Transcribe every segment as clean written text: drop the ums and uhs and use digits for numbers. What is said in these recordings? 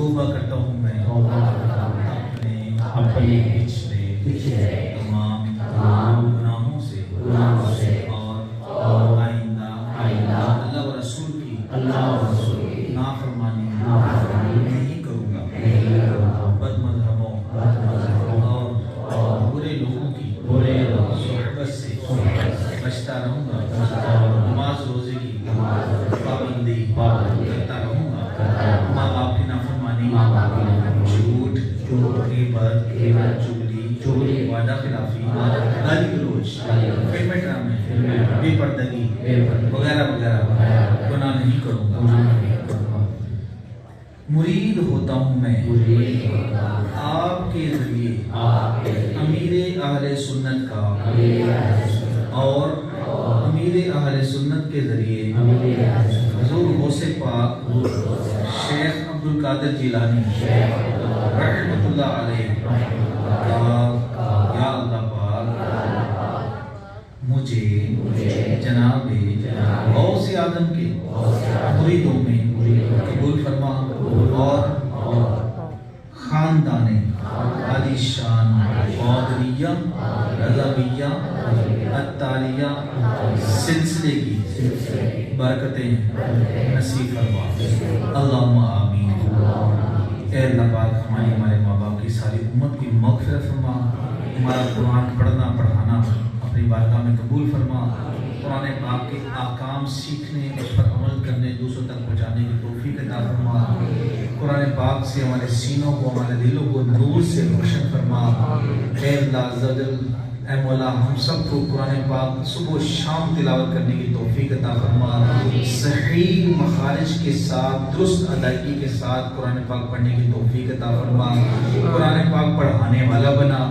توبہ کرتا ہوں میں اپنے پچھلے تمام گناہوں سے اور آئندہ اللہ و رسول کی نافرمانی نہیں کروں گا، بد مذہبوں اور برے لوگوں کی صحبت سے بچتا رہوں گا، نماز روزے کی پابندی کرتا رہوں گا، ماں باپ کی نافرمانی، جھوٹ، غیبت، چغلی، وعدہ خلافی، گالی گلوچ، فلمیں ڈرامے، بے پردگی وغیرہ وغیرہ گناہ نہیں کروں گا۔ مرید ہوتا ہوں میں آپ کے ذریعے امیر اہل سنت کا اور امیر اہل سنت کے ذریعے حضور غوث پاک شیخ عبدالقادر جیلانی رحمۃ اللہ علیہ یا اللہ پاک مجھے جناب غوث اعظم کے مریدوں میں قبول فرما اور خاندان علی شان قادریہ رضویہ عطاریہ سلسلے کی برکتیں نصیب فرما، اللہم آمین۔ اے اللہ پاک ہمارے ماں باپ کی ساری امت کی مغفرت فرما، ہمارا قرآن پڑھنا پڑھانا اپنی بارگاہ میں قبول فرما، قرآن پاک کے احکام سیکھنے، اس پر عمل کرنے، دوسروں تک پہنچانے کی توفیق عطا فرما، قرآن پاک سے ہمارے سینوں کو، ہمارے دلوں کو نور سے روشن فرما۔ اے اللہ عز و جل، اے مولا ہم سب کو قرآن پاک صبح و شام تلاوت کرنے کی توفیق عطا فرما، صحیح مخارج کے ساتھ درست ادائیگی کے ساتھ قرآن پاک پڑھنے کی توفیق عطا فرما، قرآن پاک پڑھانے والا بنا۔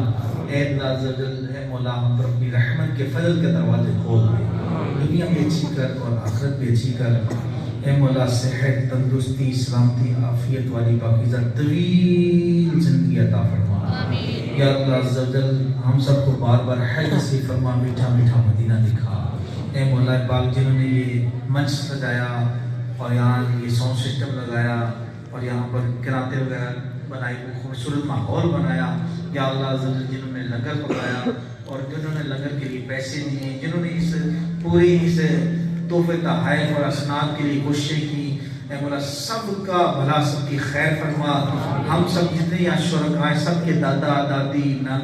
اے اللہ عز و جل، اے مولا ہم پر اپنی رحمت کے فضل کے دروازے کھول دے، دنیا بھی اچھی کر اور آخرت بھی اچھی کر۔ اے مولا صحت، تندرستی، سلامتی، عافیت والی پاکیزہ طویل زندگی عطا فرما۔ یا اللہ عز و جل، ہم سب کو بار بار حج نصیب فرما، میٹھا میٹھا مدینہ دکھا۔ اے مولا پاک، جنہوں نے یہ منچ سجایا اور یہاں یہ ساؤنڈ سسٹم لگایا اور یہاں پر قراتیں وغیرہ بنائی، خوبصورت ماحول بنایا، یا اللہ عز و جل، جنہوں نے لنگر پکایا اور جنہوں نے لنگر کے لیے پیسے دیے، جنہوں نے اس پوری اس تحفے تحائف اور اسناد کے لیے کوششیں کی، اے مولا سب کا بھلا، سب کی خیر فرما۔ ہم سب جتنے یہاں شرکاء ہیں، سب کے دادا دادی نانا